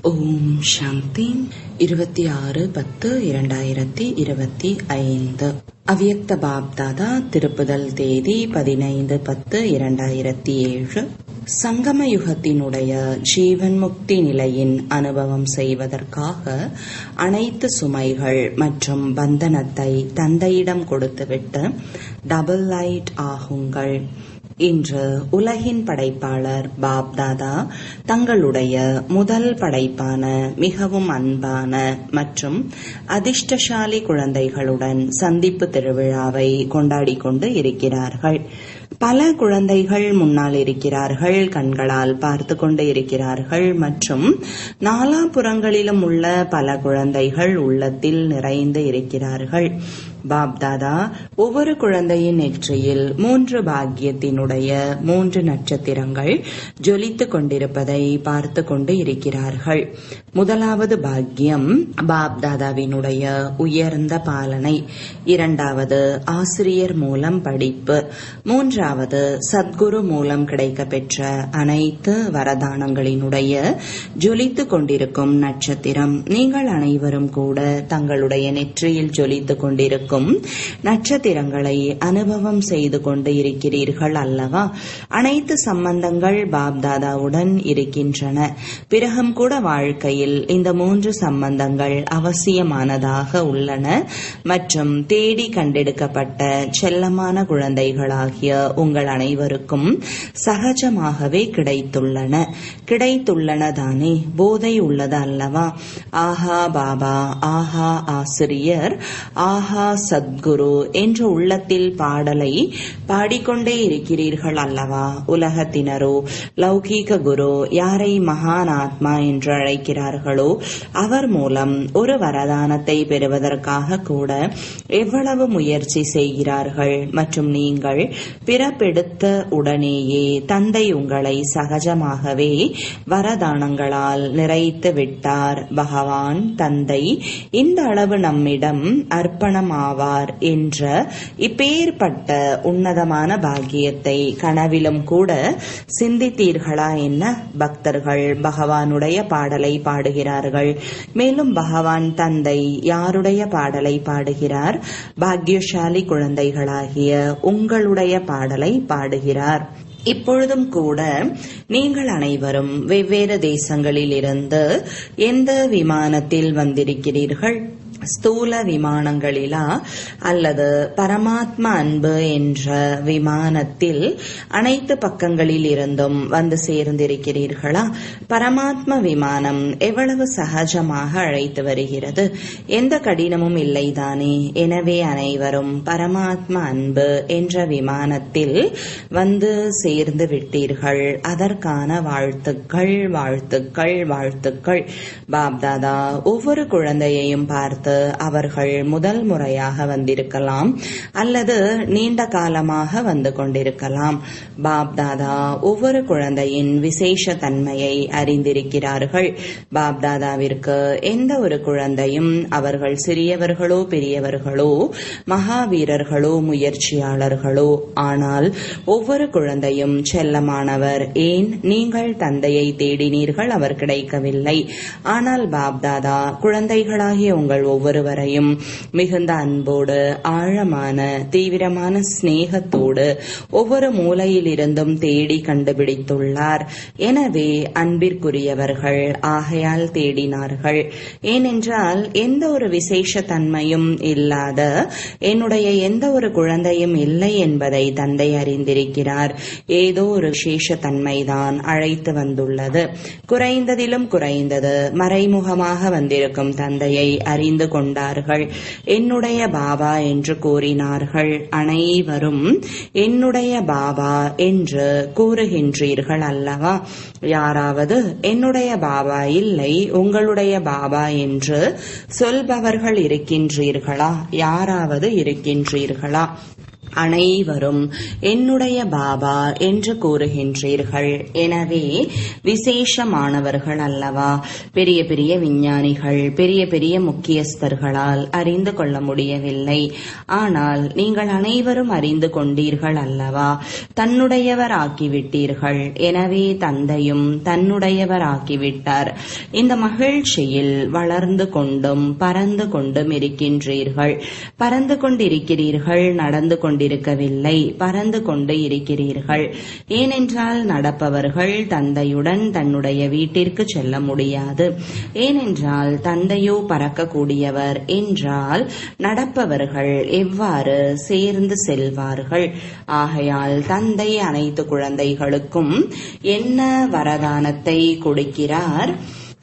ஓம் சாந்தி 26/10/2025. அவ்யக்த பாப்தாதா திருப்புதல் தேதி 15/10/2007. சங்கம யுகத்தினுடைய ஜீவன் முக்தி நிலையின் அனுபவம் செய்வதற்காக அனைத்து சுமைகள் மற்றும் பந்தனத்தை தந்தையிடம் கொடுத்துவிட்டு டபுள் லைட் ஆகுங்கள். இன்று உலகின் படைப்பாளர் பாப்தாதா தங்களுடைய முதல் படைப்பான மிகவும் அன்பான மற்றும் அதிர்ஷ்டசாலி குழந்தைகளுடன் சந்திப்பு திருவிழாவை கொண்டாடி கொண்டு இருக்கிறார்கள். பல குழந்தைகள் முன்னால் இருக்கிறார்கள், கண்களால் பார்த்து கொண்டு இருக்கிறார்கள் மற்றும் நாலாபுறங்களிலும் உள்ள பல குழந்தைகள் உள்ளத்தில் நிறைந்து இருக்கிறார்கள். பாப்தாதா ஒவ்வொரு குழந்தையின் நெற்றியில் 3 பாக்கியத்தினுடைய 3 நட்சத்திரங்கள் ஜொலித்துக் கொண்டிருப்பதை பார்த்து கொண்டு இருக்கிறார்கள். முதலாவது பாக்கியம் பாப்தாதாவினுடைய உயர்ந்த பாலனை, 2வது ஆசிரியர் மூலம் படிப்பு, 3வது சத்குரு மூலம் கிடைக்க பெற்ற அனைத்து வரதானங்களினுடைய ஜொலித்துக் கொண்டிருக்கும் நட்சத்திரம். நீங்கள் அனைவரும் கூட தங்களுடைய நெற்றியில் ஜொலித்துக் கொண்டிருக்கும் நட்சத்திரங்களை அனுபவம் செய்து கொண்டு இருக்கிறீர்கள் அல்லவா? அனைத்து சம்பந்தங்கள் பாப்தாதாவுடன் இருக்கின்றன. பிறகும் கூட வாழ்க்கையில் இந்த 3 சம்பந்தங்கள் அவசியமானதாக உள்ளன மற்றும் தேடி கண்டெடுக்கப்பட்ட செல்லமான குழந்தைகளாகிய உங்கள் அனைவருக்கும் சகஜமாகவே கிடைத்துள்ளன தானே? போதை உள்ளது அல்லவா? ஆஹா பாபா, ஆஹா ஆசிரியர், ஆஹா சத்குரு என்ற உள்ளத்தில் பாடலை பாடிக்கொண்டே இருக்கிறீர்கள் அல்லவா? உலகத்தினரோ லௌகீக குரு யாரை மகான் ஆத்மா என்று அழைக்கிறார்களோ அவர் மூலம் ஒரு வரதானத்தை பெறுவதற்காக கூட எவ்வளவு முயற்சி செய்கிறார்கள். மற்றும் நீங்கள் பிறப்பெடுத்த உடனேயே தந்தை உங்களை சகஜமாகவே வரதானங்களால் நிறைத்து விட்டார். பகவான் தந்தை இந்த அளவு நம்மிடம் அர்ப்பணமாவார் என்ற இப்பேற்பட்ட உன்னதமான பாக்கியத்தை கனவிலும் கூட சிந்தித்தீர்களா என்ன? பக்தர்கள் பகவானுடைய பாடலை பாடுகிறார்கள். மேலும் பகவான் தந்தை யாருடைய பாடலை பாடுகிறார்? பாக்கியசாலி குழந்தைகளாகிய உங்களுடைய பாடலை பாடுகிறார். இப்பொழுதும் கூட நீங்கள் அனைவரும் வெவ்வேறு தேசங்களில் இருந்து எந்த விமானத்தில் வந்திருக்கிறீர்கள்? ஸ்தூல விமானங்களிலா அல்லது பரமாத்மா அன்பு என்ற விமானத்தில் அனைத்து பக்கங்களில் இருந்தும் வந்து சேர்ந்திருக்கிறீர்களா? பரமாத்மா விமானம் எவ்வளவு சகஜமாக அழைத்து வருகிறது, எந்த கடினமும் இல்லைதானே? எனவே அனைவரும் பரமாத்மா அன்பு என்ற விமானத்தில் வந்து சேர்ந்து விட்டீர்கள். அதற்கான வாழ்த்துக்கள் வாழ்த்துக்கள் வாழ்த்துக்கள். பாப்தாதா ஒவ்வொரு குழந்தையையும் பார்த்து அவர்கள் முதல் முறையாக வந்திருக்கலாம் அல்லது நீண்ட காலமாக வந்து கொண்டிருக்கலாம். பாப்தாதா ஒவ்வொரு குழந்தையின் விசேஷ தன்மையை அறிந்திருக்கிறார்கள். பாப்தாதாவிற்கு எந்த ஒரு குழந்தையும் அவர்கள் சிறியவர்களோ பெரியவர்களோ மகாவீரர்களோ முயற்சியாளர்களோ, ஆனால் ஒவ்வொரு குழந்தையும் செல்லமானவர். ஏன்? நீங்கள் தந்தையை தேடினீர்கள், அவர் கிடைக்கவில்லை. ஆனால் பாப்தாதா குழந்தைகளாகிய உங்கள் ஒவ்வொருவரையும் மிகுந்த அன்போடு ஆழமான தீவிரமான சிநேகத்தோடு ஒவ்வொரு மூலையில் இருந்தும் தேடி கண்டுபிடித்துள்ளார். எனவே அன்பிற்குரியவர்கள், ஆகையால் தேடினார்கள். ஏனென்றால் எந்த ஒரு விசேஷ தன்மையும் இல்லாத என்னுடைய எந்த ஒரு குழந்தையும் இல்லை என்பதை தந்தை அறிந்திருக்கிறார். ஏதோ ஒரு விசேஷ தன்மைதான் அழைத்து வந்துள்ளது. குறைந்ததிலும் குறைந்தது மறைமுகமாக வந்திருக்கும் தந்தையை அறிந்து கொண்டார்கள். என்னுடைய பாபா என்று கூறினார்கள். அனைவரும் என்னுடைய பாபா என்று கூறுகின்றீர்கள் அல்லவா? யாராவது என்னுடைய பாபா இல்லை, உங்களுடைய பாபா என்று சொல்பவர்கள் இருக்கின்றீர்களா? யாராவது இருக்கின்றீர்களா? அனைவரும் என்னுடைய பாபா என்று கூறுகின்றீர்கள். எனவே விசேஷமானவர்கள் அல்லவா? பெரிய பெரிய விஞ்ஞானிகள், பெரிய பெரிய முக்கியஸ்தர்களால் அறிந்து கொள்ள முடியவில்லை. ஆனால் நீங்கள் அனைவரும் அறிந்து கொண்டீர்கள் அல்லவா? தன்னுடையவர் ஆக்கிவிட்டீர்கள். எனவே தந்தையும் தன்னுடையவர் ஆக்கிவிட்டார். இந்த மகிழ்ச்சியில் வளர்ந்து கொண்டும் பறந்து கொண்டும் இருக்கின்றீர்கள். பறந்து கொண்டிருக்கிறீர்கள், நடந்து கொண்டிருக்கவில்லை, பறந்து கொண்டு இருக்கிறீர்கள். ஏனென்றால் நடப்பவர்கள் தந்தையுடன் தன்னுடைய வீட்டிற்கு செல்ல முடியாது. ஏனென்றால் தந்தையோ பறக்கக்கூடியவர் என்றால் நடப்பவர்கள் எவ்வாறு சேர்ந்து செல்வார்கள்? ஆகையால் தந்தை அனைத்து குழந்தைகளுக்கும் என்ன வரதானத்தை கொடுக்கிறார்?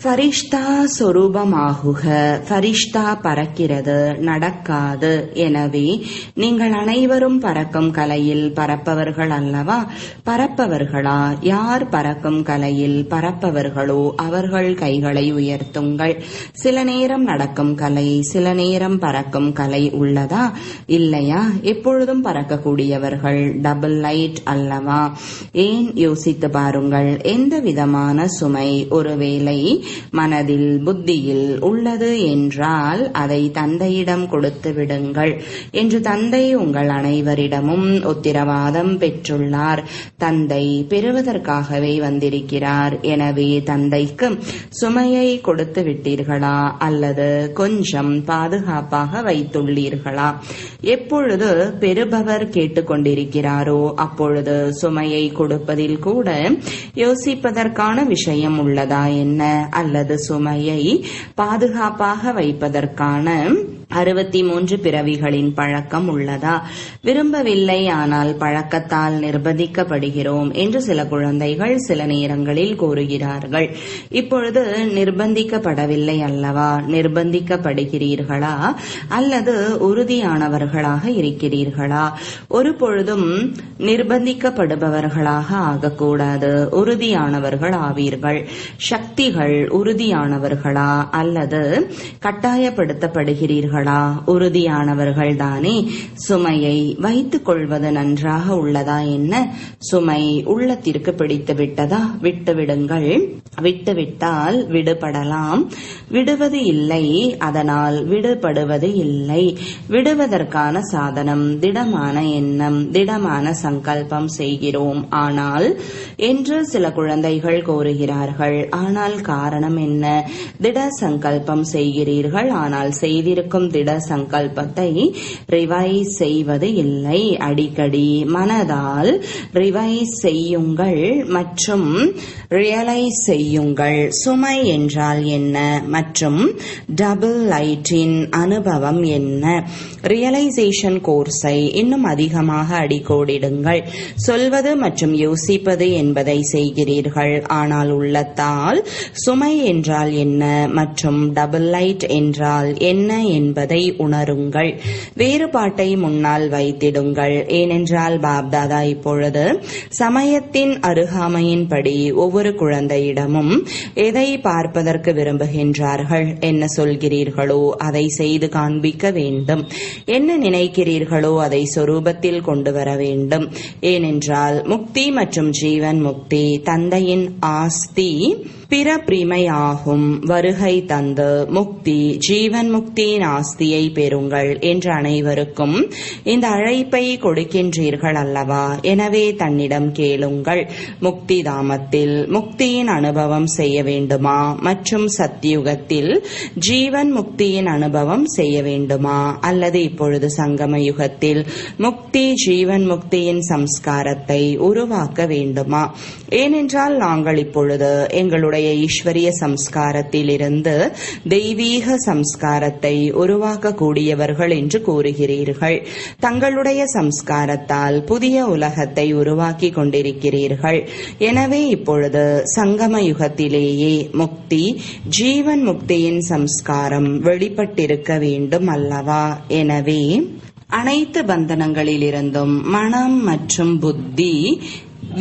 ஃபரிஷ்தா சொரூபமாகுக. ஃபரிஷ்தா பறக்கிறது, நடக்காது. எனவே நீங்கள் அனைவரும் பறக்கும் கலையில் பறப்பவர்கள் அல்லவா? பறப்பவர்களா? யார் பறக்கும் கலையில் பறப்பவர்களோ அவர்கள் கைகளை உயர்த்துங்கள். சில நேரம் நடக்கும் கலை, சில நேரம் பறக்கும் கலை உள்ளதா? இல்லையா? எப்பொழுதும் பறக்கக்கூடியவர்கள் டபுள் லைட் அல்லவா? ஏன் யோசித்து பாருங்கள். எந்த விதமான சுமை ஒருவேளை மனதில் புத்தியில் உள்ளது என்றால் அதை தந்தையிடம் கொடுத்து விடுங்கள் என்று தந்தை உங்கள் அனைவரிடமும் உத்தரவாதம் பெற்றுள்ளார். தந்தை பெறுவதற்காகவே வந்திருக்கிறார். எனவே தந்தைக்கு சுமையை கொடுத்து விட்டீர்களா அல்லது கொஞ்சம் பாதுகாப்பாக வைத்துள்ளீர்களா? எப்பொழுது பெறுபவர் கேட்டுக்கொண்டிருக்கிறாரோ அப்பொழுது சுமையை கொடுப்பதில் கூட யோசிப்பதற்கான விஷயம் உள்ளதா என்ன? அல்லது சுமையை பாதுகாப்பாக வைப்பதற்கான 63 பிறவிகளின் பழக்கம் உள்ளதா? விரும்பவில்லை, ஆனால் பழக்கத்தால் நிர்பந்திக்கப்படுகிறோம் என்று சில குழந்தைகள் சில நேரங்களில் கூறுகிறார்கள். இப்பொழுது நிர்பந்திக்கப்படவில்லை அல்லவா? நிர்பந்திக்கப்படுகிறீர்களா அல்லது உறுதியானவர்களாக இருக்கிறீர்களா? ஒரு பொழுதும் நிர்பந்திக்கப்படுபவர்களாக ஆகக்கூடாது. உறுதியானவர்கள் ஆவீர்கள். சக்திகள் உறுதியானவர்களா அல்லது கட்டாயப்படுத்தப்படுகிறீர்களா? உறுதியானவர்கள் தானே. சுமையை வைத்துக் கொள்வது நன்றாக உள்ளதா என்ன? சுமை உள்ளத்திற்கு பிடித்து விட்டதா? விட்டுவிடுங்கள். விட்டுவிட்டால் விடுபடலாம். விடுவது இல்லை, அதனால் விடுபடுவது இல்லை. விடுவதற்கான சாதனம் திடமான எண்ணம், திடமான சங்கல்பம் செய்கிறோம். ஆனால் என்று சில குழந்தைகள் கூறுகிறார்கள். ஆனால் காரணம் என்ன? திட சங்கல்பம் செய்கிறீர்கள், ஆனால் செய்திருக்கும் திட சங்கல்பத்தை ரிவைஸ் செய்வது இல்லை. அடிக்கடி மனதால் ரிவைஸ் செய்யுங்கள் மற்றும் ரியலைஸ் செய்யுங்கள். சுமை என்றால் என்ன மற்றும் டபுள் லைட்டின் அனுபவம் என்ன? ரியலைசேஷன் கோர்ஸை இன்னும் அதிகமாக அடிக்கோடிடுங்கள். சொல்வது மற்றும் யோசிப்பது என்பதை செய்கிறீர்கள், ஆனால் உள்ளத்தால் சுமை என்றால் என்ன மற்றும் டபுள் லைட் என்றால் என்ன என்பதை உணருங்கள். வேறுபாட்டை முன்னால் வைத்திடுங்கள். ஏனென்றால் பாப்தாதா இப்பொழுது சமயத்தின் அருகாமையின்படி ஒவ்வொரு குழந்தையிடமும் எதை பார்ப்பதற்கு விரும்புகின்றார்கள், என்ன சொல்கிறீர்களோ அதை செய்து காண்பிக்க வேண்டும். என்ன நினைக்கிறீர்களோ அதை சொரூபத்தில் கொண்டு வர வேண்டும். ஏனென்றால் முக்தி மற்றும் ஜீவன் முக்தி தந்தையின் ஆஸ்தி பிறப்பிரிமையாகும். வருகை தந்து முக்தி ஜீவன் முக்தியின் ஆஸ்தியை பெறுங்கள் என்று அனைவருக்கும் இந்த அழைப்பை கொடுக்கின்றீர்கள் அல்லவா? எனவே தன்னிடம் கேளுங்கள். முக்தி தாமத்தில் முக்தியின் அனுபவம் செய்ய வேண்டுமா மற்றும் சத்தியுகத்தில் ஜீவன் முக்தியின் அனுபவம் செய்ய வேண்டுமா? அல்லது இப்பொழுது சங்கம யுகத்தில் முக்தி ஜீவன் முக்தியின் சம்ஸ்காரத்தை உருவாக்க வேண்டுமா? ஏனென்றால் நாங்கள் இப்பொழுது எங்களுடைய ஈஸ்வரிய சம்ஸ்காரத்தில் இருந்து தெய்வீக சம்ஸ்காரத்தை உருவாக்கக்கூடியவர்கள் என்று கூறுகிறீர்கள். தங்களுடைய சம்ஸ்காரத்தால் புதிய உலகத்தை உருவாக்கி கொண்டிருக்கிறீர்கள். எனவே இப்பொழுது சங்கம யுகத்திலேயே முக்தி ஜீவன் முக்தியின் சம்ஸ்காரம் வெளிப்பட்டிருக்க வேண்டும் அல்லவா? எனவே அனைத்து பந்தனங்களிலிருந்தும் மனம் மற்றும் புத்தி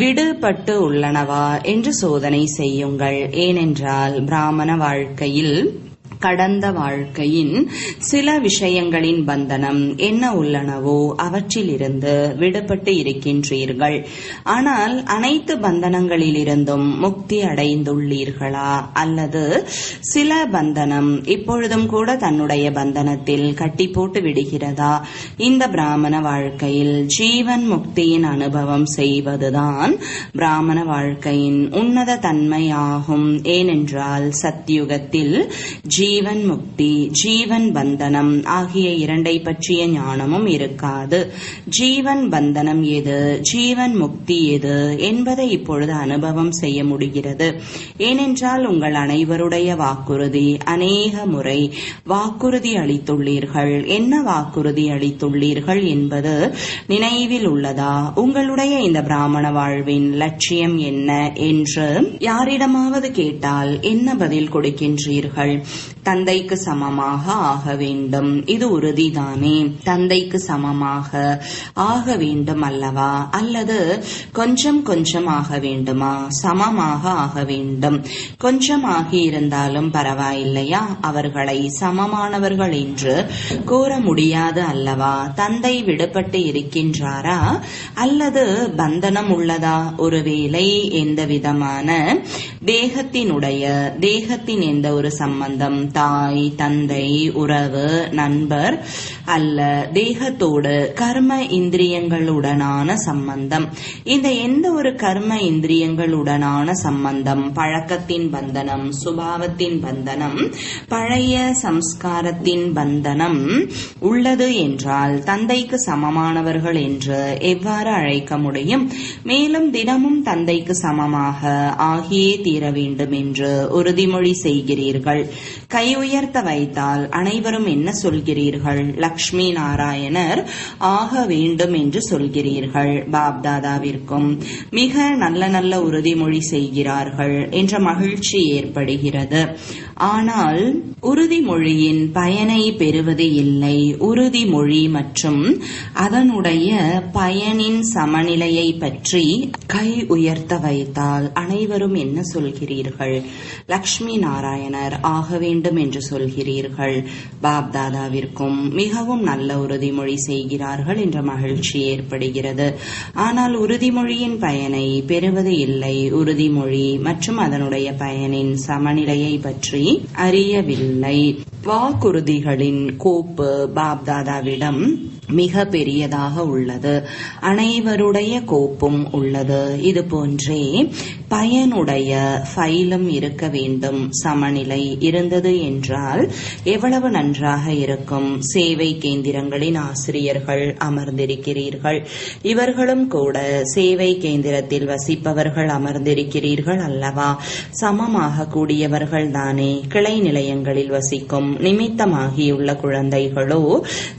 விடுபட்டு உள்ளனவா என்று சோதனை செய்யுங்கள். ஏனென்றால் பிராமண வாழ்க்கையில் கடந்த வாழ்க்கையின் சில விஷயங்களின் பந்தனம் என்ன உள்ளனவோ அவற்றிலிருந்து விடுபட்டு இருக்கின்றீர்கள். ஆனால் அனைத்து பந்தனங்களிலிருந்தும் முக்தி அடைந்துள்ளீர்களா? அல்லது சில பந்தனம் இப்பொழுதும் கூட தன்னுடைய பந்தனத்தில் கட்டி போட்டு விடுகிறதா? இந்த பிராமண வாழ்க்கையில் ஜீவன் முக்தியின் அனுபவம் செய்வதுதான் பிராமண வாழ்க்கையின் உன்னத தன்மையாகும். ஏனென்றால் சத்யுகத்தில் ஜீவன் முக்தி, ஜீவன் பந்தனம் ஆகிய இரண்டை பற்றிய ஞானமும் இருக்காது. ஜீவன் பந்தனம் எது, ஜீவன் முக்தி எது என்பதை இப்பொழுது அனுபவம் செய்ய முடிகிறது. ஏனென்றால் உங்கள் அனைவருடைய வாக்குறுதி அநேக முறை வாக்குறுதி அளித்துள்ளீர்கள். என்ன வாக்குறுதி அளித்துள்ளீர்கள் என்பது நினைவில் உள்ளதா? உங்களுடைய இந்த பிராமண வாழ்வின் லட்சியம் என்ன என்று யாரிடமாவது கேட்டால் என்ன பதில் கொடுக்கின்றீர்கள்? தந்தைக்கு சமமாக ஆக வேண்டும். இது உறுதிதானே? தந்தைக்கு சமமாக ஆக வேண்டும் அல்லவா? அல்லது கொஞ்சம் கொஞ்சம் ஆக வேண்டுமா? சமமாக ஆக வேண்டும். கொஞ்சம் ஆகி இருந்தாலும் பரவாயில்லையா? அவர்களை சமமானவர்கள் என்று கூற முடியாது அல்லவா? தந்தை விடுபட்டு இருக்கின்றாரா அல்லது பந்தனம் உள்ளதா? ஒருவேளை எந்த விதமான தேகத்தின் எந்த ஒரு சம்பந்தம், தாய் தந்தை உறவு நண்பர் அல்ல, தேகத்தோடு கர்ம இந்திரியங்களுடனான சம்பந்தம். இந்த எந்த ஒரு கர்ம இந்திரியங்களுடனான சம்பந்தம் பழக்கத்தின் பந்தனம், சுபாவத்தின் பந்தனம், பழைய சம்ஸ்காரத்தின் பந்தனம் உள்ளது என்றால் தந்தைக்கு சமமானவர்கள் என்று எவ்வாறு அழைக்க முடியும்? மேலும் தினமும் தந்தைக்கு சமமாக ஆகியே தீர வேண்டும் என்று உறுதிமொழி செய்கிறீர்கள். கை உயர்த்த வைத்தால் அனைவரும் என்ன சொல்கிறீர்கள்? லக்ஷ்மி நாராயணர் ஆக வேண்டும் என்று சொல்கிறீர்கள். பாப்தாதாவிற்கும் மிக நல்ல நல்ல உறுதிமொழி செய்கிறார்கள் என்ற மகிழ்ச்சி ஏற்படுகிறது. ஆனால் உறுதிமொழியின் பயனை பெறுவது இல்லை. உறுதிமொழி மற்றும் அதனுடைய பயனின் சமநிலையை பற்றி கை உயர்த்த வைத்தால் அனைவரும் என்ன சொல்கிறீர்கள்? லக்ஷ்மி நாராயணர் ஆக வேண்டும் என்று சொல்கிறீர்கள். பாப்தாதாவிற்கும் மிகவும் நல்ல உறுதிமொழி செய்கிறார்கள் என்ற மகிழ்ச்சி ஏற்படுகிறது. ஆனால் உறுதிமொழியின் பயனை பெறுவது இல்லை. உறுதிமொழி மற்றும் அதனுடைய பயனின் சமநிலையை பற்றி அறியவில்லை. வாக்குறுதிகளின் கோப்பு பாப்தாதாவிடம் மிக பெரியதாக உள்ளது. அனைவருடைய கோப்பும் உள்ளது. இது போன்றே பயனுடைய ஃபைலும் இருக்க வேண்டும். சமநிலை இருந்தது என்றால் எவ்வளவு நன்றாக இருக்கும். சேவை கேந்திரங்களின் ஆசிரியர்கள் அமர்ந்திருக்கிறீர்கள். இவர்களும் கூட சேவை கேந்திரத்தில் வசிப்பவர்கள் அமர்ந்திருக்கிறீர்கள் அல்லவா? சமமாக கூடியவர்கள் தானே. கிளை நிலையங்களில் வசிக்கும் நிமித்தமாகியுள்ள குழந்தைகளோ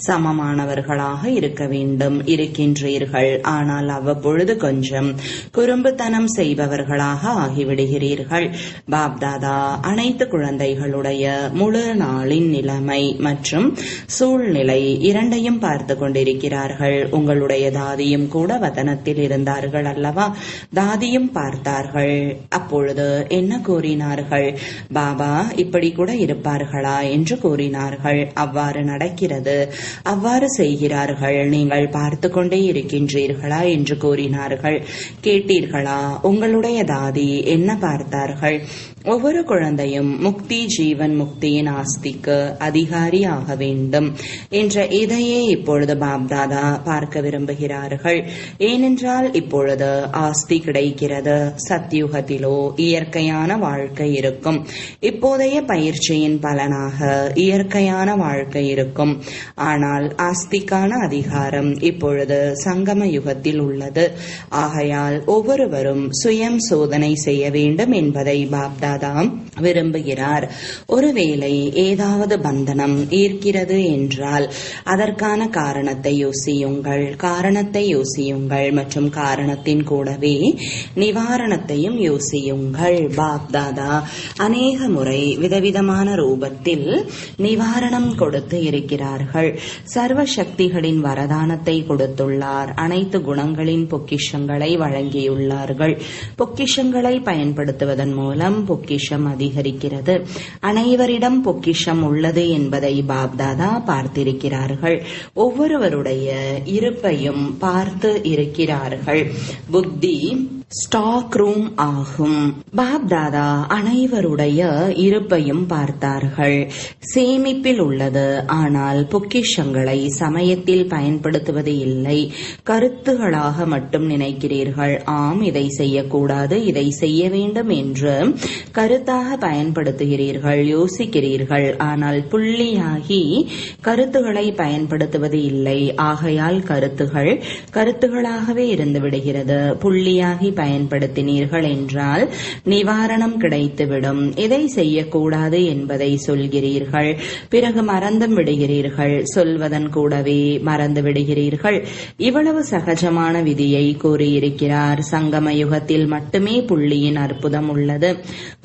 சமமானவர்களாக இருக்க வேண்டும். இருக்கின்றீர்கள். ஆனால் அவ்வப்பொழுது கொஞ்சம் குறும்புத்தனம் செய்பவர்களாக ஆகிவிடுகிறீர்கள். பாப்தாதா அனைத்து குழந்தைகளுடைய முழு நாளின் நிலைமை மற்றும் சூழ்நிலை இரண்டையும் பார்த்து கொண்டிருக்கிறார்கள். உங்களுடைய தாதியும் கூட வதனத்தில் இருந்தார்கள் அல்லவா? தாதியும் பார்த்தார்கள். அப்பொழுது என்ன கூறினார்கள்? பாபா இப்படி கூட இருப்பார்களா என்று கூறினார்கள். அவ்வாறு நடக்கிறது, அவ்வாறு செய்கிறார்கள், நீங்கள் பார்த்து கொண்டே இருக்கின்றீர்களா என்று கூறினார்கள். கேட்டீர்களா? உங்களுடைய தாதி என்ன பார்த்தார்கள்? ஒவ்வொரு குழந்தையும் முக்தி ஜீவன் முக்தியின் ஆஸ்திக்கு அதிகாரி ஆக வேண்டும் என்ற இதையே இப்பொழுது பாப்தாதா பார்க்க விரும்புகிறார்கள். ஏனென்றால் இப்பொழுது ஆஸ்தி கிடைக்கிறது. சத்யுகத்திலோ இயற்கையான வாழ்க்கை இருக்கும். இப்போதைய பயிற்சியின் பலனாக இயற்கையான வாழ்க்கை இருக்கும். ஆனால் ஆஸ்திக்கான அதிகாரம் இப்பொழுது சங்கம யுகத்தில் உள்ளது. ஆகையால் ஒவ்வொருவரும் சுயம் சோதனை செய்ய வேண்டும் என்பதை பாப்தாதா விரும்புகிறார். ஒருவேளை ஏதாவது பந்தனம் ஈர்க்கிறது என்றால் அதற்கான காரணத்தை யோசியுங்கள். காரணத்தை யோசியுங்கள் மற்றும் காரணத்தின் கூடவே நிவாரணத்தையும் யோசியுங்கள். பாப்தாதா அநேக முறை விதவிதமான ரூபத்தில் நிவாரணம் கொடுத்து இருக்கிறார்கள். சர்வ சக்திகளின் வரதானத்தை கொடுத்துள்ளார். அனைத்து குணங்களின் பொக்கிஷங்களை வழங்கியுள்ளார்கள். பொக்கிஷங்களை பயன்படுத்துவதன் மூலம் பொக்கிஷம் அதிகரிக்கிறது. அனைவரிடம் பொக்கிஷம் உள்ளது என்பதை பாப்தாதா பார்த்திருக்கிறார்கள். ஒவ்வொருவருடைய இருப்பையும் பார்த்து இருக்கிறார்கள். புத்தி ஸ்டாக் ரூம் ஆகும். பாப்தாதா அனைவருடைய இருப்பையும் பார்த்தார்கள். சேமிப்பில் உள்ளது, ஆனால் பொக்கிஷங்களை சமயத்தில் பயன்படுத்துவது இல்லை. கருத்துகளாக மட்டும் நினைக்கிறீர்கள். ஆம், இதை செய்யக்கூடாது, இதை செய்ய வேண்டும் என்று கருத்தாக பயன்படுத்துகிறீர்கள், யோசிக்கிறீர்கள். ஆனால் புள்ளியாகி கருத்துகளை பயன்படுத்துவது இல்லை. ஆகையால் கருத்துகளாகவே இருந்து விடுகிறது. புள்ளியாகி பயன்படுத்தினீர்கள் என்றால் நிவாரணம் கிடைத்துவிடும். இதை செய்யக்கூடாது என்பதை சொல்கிறீர்கள், பிறகு மறந்தும் விடுகிறீர்கள். சொல்வதன் கூடவே மறந்து விடுகிறீர்கள். இவ்வளவு சகஜமான விதியை கூறியிருக்கிறார். சங்கம யுகத்தில் மட்டுமே புள்ளியின் அற்புதம் உள்ளது.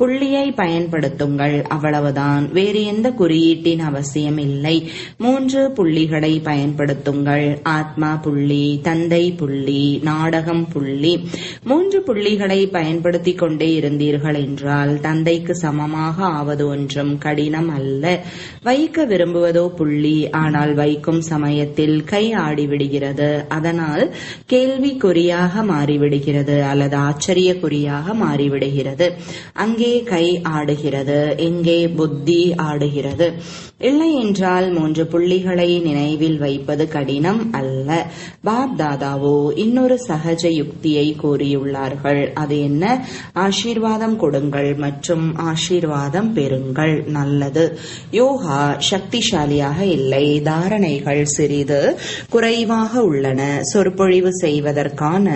புள்ளியை பயன்படுத்துங்கள், அவ்வளவுதான். வேறு எந்த குறியீட்டின் அவசியம் இல்லை. 3 புள்ளிகளை பயன்படுத்துங்கள். ஆத்மா புள்ளி, தந்தை புள்ளி, நாடகம் புள்ளி. 3 புள்ளிகளை பயன்படுத்திக் கொண்டே இருந்தீர்கள் என்றால் தந்தைக்கு சமமாக ஆவது ஒன்றும் கடினம் அல்ல. வைக்க விரும்புவதோ புள்ளி, ஆனால் வைக்கும் சமயத்தில் கை ஆடிவிடுகிறது. அதனால் கேள்விக்குறியாக மாறிவிடுகிறது அல்லது ஆச்சரியக்குறியாக மாறிவிடுகிறது. அங்கே கை ஆடுகிறது, எங்கே புத்தி ஆடுகிறது. இல்லை என்றால் 3 புள்ளிகளை நினைவில் வைப்பது கடினம் அல்ல. பாப்தாதாவோ இன்னொரு சகஜ யுக்தியை கூறியுள்ளார்கள். அது என்ன? ஆசீர்வாதம் கொடுங்கள் மற்றும் ஆசீர்வாதம் பெறுங்கள். நல்லது. யோகா சக்திசாலியாக இல்லை. தாரணைகள் சிறிது குறைவாக உள்ளன. சொற்பொழிவு செய்வதற்கான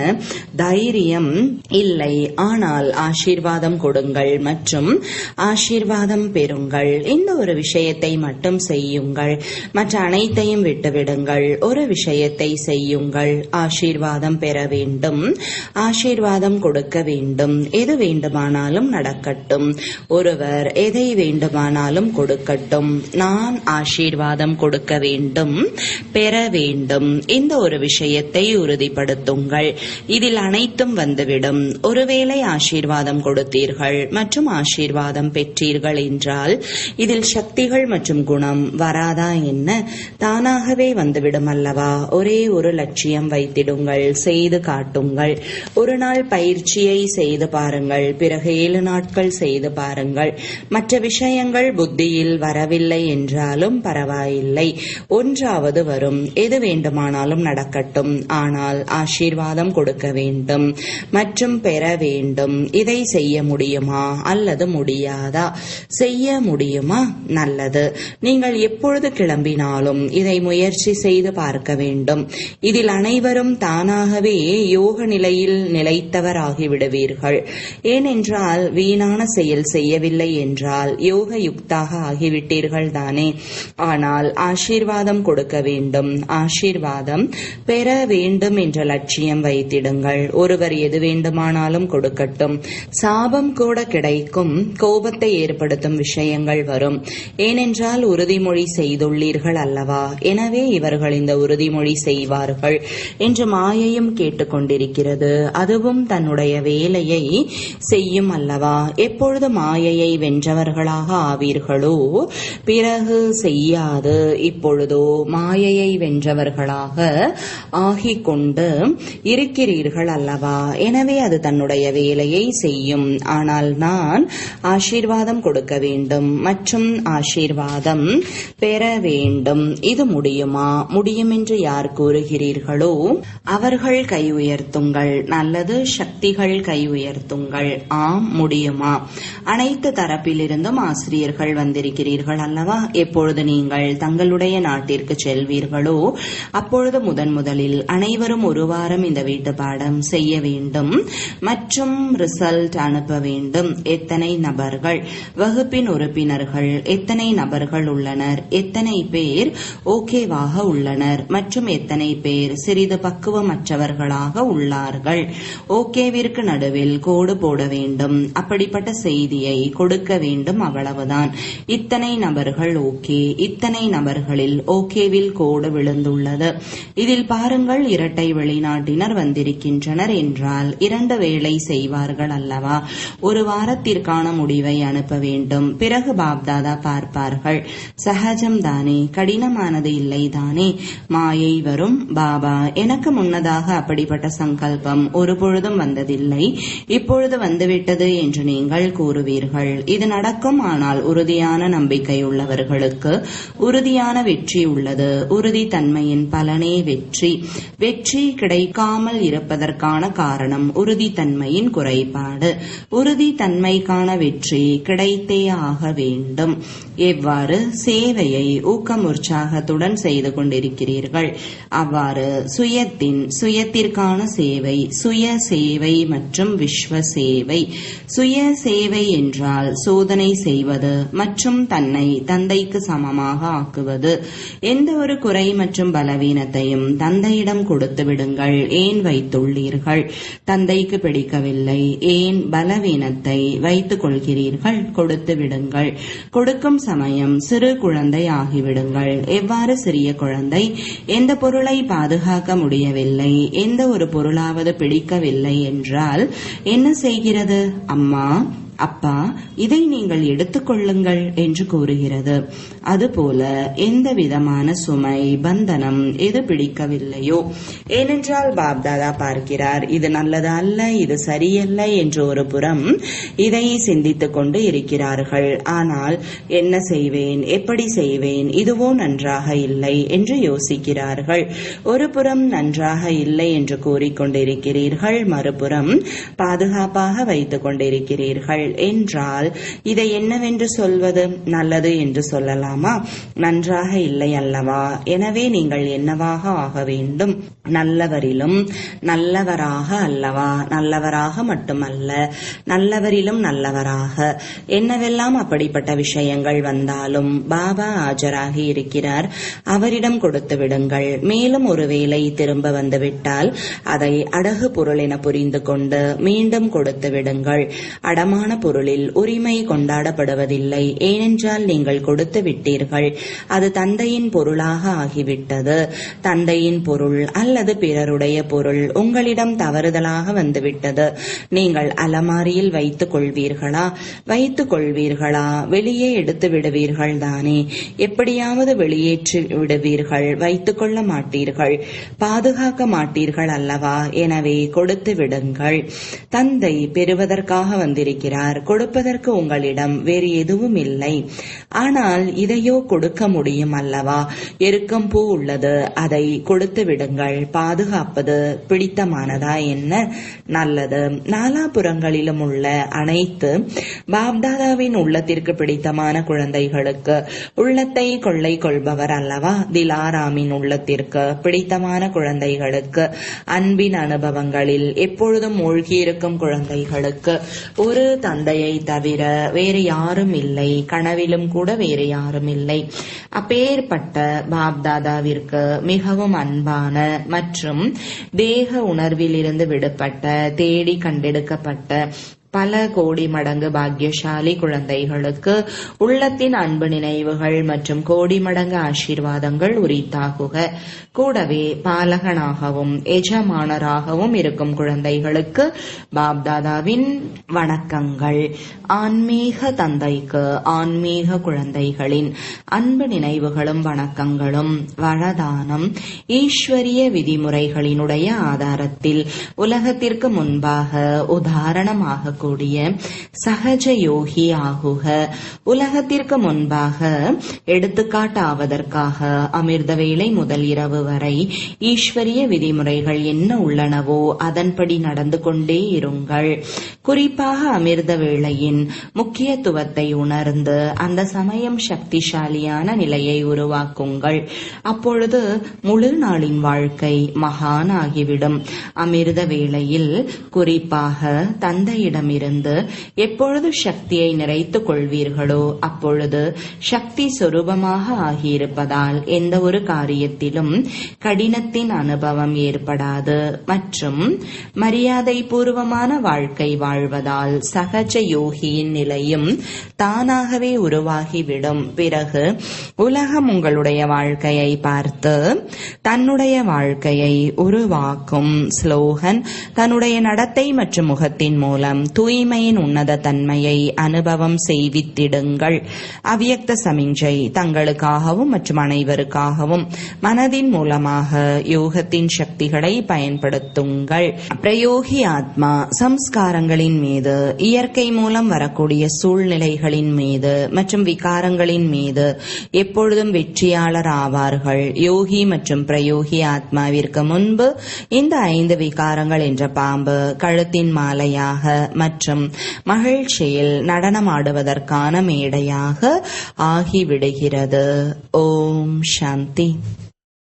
தைரியம் இல்லை. ஆனால் ஆசீர்வாதம் கொடுங்கள் மற்றும் ஆசீர்வாதம் பெறுங்கள். இந்த ஒரு விஷயத்தை மட்டும் செய்யுங்கள். மற்ற அனைத்தையும் விட்டுவிடுங்கள். ஒரு விஷயத்தை செய்யுங்கள். ஆசீர்வாதம் பெற வேண்டும், ஆசீர்வாதம் கொடுக்க வேண்டும். எது வேண்டுமானாலும் நடக்கட்டும். ஒருவர் எதை வேண்டுமானாலும் கொடுக்கட்டும். நான் ஆசீர்வாதம் கொடுக்க வேண்டும், பெற வேண்டும். இந்த ஒரு விஷயத்தை உறுதிப்படுத்துங்கள். இதில் அனைத்தும் வந்துவிடும். ஒருவேளை ஆசீர்வாதம் கொடுத்தீர்கள் மற்றும் ஆசீர்வாதம் பெற்றீர்கள் என்றால் இதில் சக்திகள் மற்றும் குணம் வராதா என்ன? தானாகவே வந்துவிடும் அல்லவா? ஒரே ஒரு லட்சியம் வைத்திடுங்கள், செய்து காட்டுங்கள். ஒரு நாள் பயிற்சியை செய்து பாருங்கள், பிறகு 7 நாட்கள் செய்து பாருங்கள். மற்ற விஷயங்கள் புத்தியில் வரவில்லை என்றாலும் பரவாயில்லை, ஒன்றாவது வரும். எது வேண்டுமானாலும் நடக்கட்டும். ஆனால் ஆசீர்வாதம் கொடுக்க வேண்டும் மற்றும் பெற வேண்டும். இதை செய்ய முடியுமா அல்லது முடியாதா? செய்ய முடியுமா? நல்லது. நீங்கள் எப்பொழுது கிளம்பினாலும் இதை முயற்சி செய்து பார்க்க வேண்டும். இதில் அனைவரும் தானாகவே யோக நிலையில் நிலைத்தவராகிவிடுவீர்கள். ஏனென்றால் வீணான செயல் செய்யவில்லை என்றால் யோக யுக்தாக ஆகிவிட்டீர்கள் தானே. ஆனால் ஆசீர்வாதம் கொடுக்க வேண்டும், ஆசீர்வாதம் பெற வேண்டும் என்ற லட்சியம் வைத்திடுங்கள். ஒருவர் எது வேண்டுமானாலும் கொடுக்கட்டும். சாபம் கூட கிடைக்கும். கோபத்தை ஏற்படுத்தும் விஷயங்கள் வரும். ஏனென்றால் உறுதிமொழி செய்துள்ளீர்கள் அல்லவா? எனவே இவர்கள் இந்த உறுதிமொழி செய்வார்கள் என்று மாயையும் கேட்டுக்கொண்டிருக்கிறது. அதுவும் தன்னுடைய வேலையை செய்யும் அல்லவா? எப்பொழுது மாயையை வென்றவர்களாக ஆவீர்களோ பிறகு செய்யாது. இப்பொழுதோ மாயையை வென்றவர்களாக ஆகிக் கொண்டு இருக்கிறீர்கள் அல்லவா? எனவே அது தன்னுடைய வேலையை செய்யும். ஆனால் நான் ஆசீர்வாதம் கொடுக்க வேண்டும் மற்றும் ஆசீர்வாதம் பெற வேண்டும். இது முடியுமா? முடியும் என்று யார் கூறுகிறீர்களோ அவர்கள் கை உயர்த்துங்கள். நல்லது. சக்திகள் கை உயர்த்துங்கள். ஆம், முடியுமா? அனைத்து தரப்பிலிருந்தும் ஆசிரியர்கள் வந்திருக்கிறீர்கள் அல்லவா? எப்பொழுது நீங்கள் தங்களுடைய நாட்டிற்கு செல்வீர்களோ அப்பொழுது முதலில் அனைவரும் 1 வாரம் இந்த வீட்டு பாடம் செய்ய வேண்டும் மற்றும் ரிசல்ட் அனுப்ப வேண்டும். எத்தனை நபர்கள்? வகுப்பின் உறுப்பினர்கள் எத்தனை நபர்கள் உள்ளனர்? எத்தனை பேர் ஓகேவாக உள்ளனர் மற்றும் எத்தனை பேர் சிறிது பக்குவமற்றவர்களாக உள்ளார்கள்? ஓகேவிற்கு நடுவில் கோடு போட வேண்டும். அப்படிப்பட்ட செய்தியை கொடுக்க வேண்டும், அவ்வளவுதான். இத்தனை நபர்கள் ஓகே, இத்தனை நபர்களில் ஓகேவில் கோடு விழுந்துள்ளது. இதில் பாருங்கள், இரட்டை வெளிநாட்டினர் வந்திருக்கின்றனர் என்றால் 2 வேளை செய்வார்கள் அல்லவா? ஒரு வாரத்திற்கான முடிவை அனுப்ப வேண்டும். பிறகு பாப்தாதா பார்ப்பார்கள். சகஜம் தானே, கடினமானது இல்லை தானே. மாயை வரும். பாபா, எனக்கு முன்னதாக அப்படிப்பட்ட சங்கல்பம் ஒரு பொழுதும் வந்ததில்லை, இப்பொழுது வந்துவிட்டது என்று நீங்கள் கூறுவீர்கள். இது நடக்கும். ஆனால் உறுதியான நம்பிக்கை உள்ளவர்களுக்கு உறுதியான வெற்றி உள்ளது. உறுதித்தன்மையின் பலனே வெற்றி. வெற்றி கிடைக்காமல் இருப்பதற்கான காரணம் உறுதித்தன்மையின் குறைபாடு. உறுதித்தன்மைக்கான வெற்றி கிடைத்தே ஆக வேண்டும். எவ்வாறு சேவையை ஊக்கம் உற்சாகத்துடன் செய்து கொண்டிருக்கிறீர்கள், அவ்வாறு சுயத்திற்கான சேவை, சுய சேவை மற்றும் விஸ்வ சேவை. சுய சேவை என்றால் சோதனை செய்வது மற்றும் தன்னை தந்தைக்கு சமமாக ஆக்குவது. எந்த ஒரு குறை மற்றும் பலவீனத்தையும் தந்தையிடம் கொடுத்து விடுங்கள். ஏன் வைத்துள்ளீர்கள்? தந்தைக்கு பிடிக்கவில்லை, ஏன் பலவீனத்தை வைத்துக் கொள்கிறீர்கள்? கொடுத்து விடுங்கள். கொடுக்கும் சமயம் சிறு குழந்தை ஆகிவிடுங்கள். எவ்வாறு சிறிய குழந்தை? எந்த பொருளை பாதுகாக்க முடியவில்லை, எந்த ஒரு பொருளாவது பிடிக்கவில்லை என்றால் என்ன செய்கிறது? அம்மா, அப்பா, இதை நீங்கள் எடுத்துக்கொள்ளுங்கள் என்று கூறுகிறது. அதுபோல எந்த விதமான சுமை பந்தனம் எது பிடிக்கவில்லையோ, ஏனென்றால் பாப்தாதா பார்க்கிறார், இது நல்லது அல்ல, இது சரியல்ல என்று ஒரு புறம் இதை சிந்தித்துக் கொண்டு இருக்கிறார்கள். ஆனால் என்ன செய்வேன், எப்படி செய்வேன், இதுவோ நன்றாக இல்லை என்று யோசிக்கிறார்கள். ஒரு புறம் நன்றாக இல்லை என்று கூறிக்கொண்டிருக்கிறீர்கள், மறுபுறம் பாதுகாப்பாக வைத்துக் கொண்டிருக்கிறீர்கள் என்றால் இதை என்னவென்று சொல்வது? நல்லது என்று சொல்லலாமா? நன்றாக இல்லை அல்லவா? எனவே நீங்கள் என்னவாக ஆக வேண்டும்? நல்லவரிலும் நல்லவராக அல்லவா? நல்லவராக மட்டுமல்ல, நல்லவரிலும் நல்லவராக. என்னவெல்லாம் அப்படிப்பட்ட விஷயங்கள் வந்தாலும் பாபா ஆஜராகி இருக்கிறார், அவரிடம் கொடுத்து விடுங்கள். மேலும் ஒருவேளை திரும்ப வந்துவிட்டால் அதை அடகு பொருள் என புரிந்து கொண்டு மீண்டும் கொடுத்து விடுங்கள். அடமான பொருளில் உரிமை கொண்டாடப்படுவதில்லை, ஏனென்றால் நீங்கள் கொடுத்து விட்டீர்கள். அது தந்தையின் பொருளாக ஆகிவிட்டது. தந்தையின் பொருள் அல்லது பிறருடைய பொருள் உங்களிடம் தவறுதலாக வந்துவிட்டது. நீங்கள் அலமாரியில் வைத்துக் கொள்வீர்களா? வைத்துக் கொள்வீர்களா? வெளியே எடுத்து விடுவீர்கள் தானே? எப்படியாவது வெளியேற்றி விடுவீர்கள், வைத்துக் கொள்ள மாட்டீர்கள், பாதுகாக்க மாட்டீர்கள் அல்லவா? எனவே கொடுத்து விடுங்கள். தந்தை பெறுவதற்காக வந்திருக்கிறார், கொடுப்பதற்கு உங்களிடம் வேறு எதுவும் இல்லை. ஆனால் இதையோ கொடுக்க முடியும் அல்லவா? எருக்கம் பூ உள்ளது, அதை கொடுத்து விடுங்கள். பாதுகாப்பது பிடித்தமானதா என்ன? நல்லது. நாலாபுறங்களிலும் உள்ள அனைத்து பாப்தாதாவின் உள்ளத்திற்கு பிடித்தமான குழந்தைகளுக்கு உள்ளத்தை கொள்ளை கொள்பவர் அல்லவா? திலாராமின் உள்ளத்திற்கு பிடித்தமான குழந்தைகளுக்கு, அன்பின் அனுபவங்களில் எப்பொழுதும் மூழ்கியிருக்கும் குழந்தைகளுக்கு ஒரு தந்தையை தவிர வேறு யாரும் இல்லை, கனவிலும் கூட வேறு யாரும் இல்லை. அப்பேற்பட்ட பாப்தாதாவிற்கு மிகவும் அன்பான மற்றும் தேக உணர்விலிருந்து விடுபட்ட, தேடி கண்டெடுக்கப்பட்ட பல கோடி மடங்கு பாக்கியசாலி குழந்தைகளுக்கு உள்ளத்தின் அன்பு நினைவுகள் மற்றும் கோடி மடங்கு ஆசீர்வாதங்கள் உரித்தாகுக. கூடவே பாலகனாகவும் எஜமானராகவும் இருக்கும் குழந்தைகளுக்கு பாப்தாதாவின் வணக்கங்கள். ஆன்மீக தந்தைக்கு ஆன்மீக குழந்தைகளின் அன்பு நினைவுகளும் வணக்கங்களும். வரதானம்: ஈஸ்வரிய விதிமுறைகளினுடைய ஆதாரத்தில் உலகத்திற்கு முன்பாக உதாரணமாக கூடிய சகஜ யோகி ஆகுக. உலகத்திற்கு முன்பாக எடுத்துக்காட்டாவதற்காக அமிர்த வேளை முதல் இரவு வரை ஈஸ்வரிய விதிமுறைகள் என்ன உள்ளனவோ அதன்படி நடந்து கொண்டே இருங்கள். குறிப்பாக அமிர்த வேளையின் முக்கியத்துவத்தை உணர்ந்து அந்த சமயம் சக்திசாலியான நிலையை உருவாக்குங்கள். அப்பொழுது முழு நாளின் வாழ்க்கை மகான் ஆகிவிடும். அமிர்த வேளையில் குறிப்பாக தந்தையிடம் இருந்து எப்பொழுது சக்தியை நிறைத்துக் கொள்வீர்களோ அப்பொழுது சக்தி சொரூபமாக ஆகியிருப்பதால் எந்த ஒரு காரியத்திலும் கடினத்தின் அனுபவம் ஏற்படாது மற்றும் மரியாதை பூர்வமான வாழ்க்கை வாழ்வதால் சகஜ யோகியின் நிலையும் தானாகவே உருவாகிவிடும். பிறகு உலகம் உங்களுடைய வாழ்க்கையை பார்த்து தன்னுடைய வாழ்க்கையை உருவாக்கும். ஸ்லோகன்: தன்னுடைய நடத்தை மற்றும் முகத்தின் மூலம் தூய்மையின் உன்னத தன்மையை அனுபவம் செய்வித்திடுங்கள். அவ்யக்த சமிஞ்சை: தங்களுக்காகவும் மற்றும் அனைவருக்காகவும் மனதின் மூலமாக யோகத்தின் சக்திகளை பயன்படுத்துங்கள். பிரயோகி ஆத்மா: சம்ஸ்காரங்களின் மீது, இயற்கை மூலம் வரக்கூடிய சூழ்நிலைகளின் மீது மற்றும் விகாரங்களின் மீது எப்பொழுதும் வெற்றியாளர் ஆவார்கள். யோகி மற்றும் பிரயோகி ஆத்மாவிற்கு முன்பு இந்த 5 விகாரங்கள் என்ற பாம்பு கழுத்தின் மாலையாக மற்றும் மகிழ்ச்சியில் நடனமாடுவதற்கான மேடையாக ஆகிவிடுகிறது. ஓம் சாந்தி.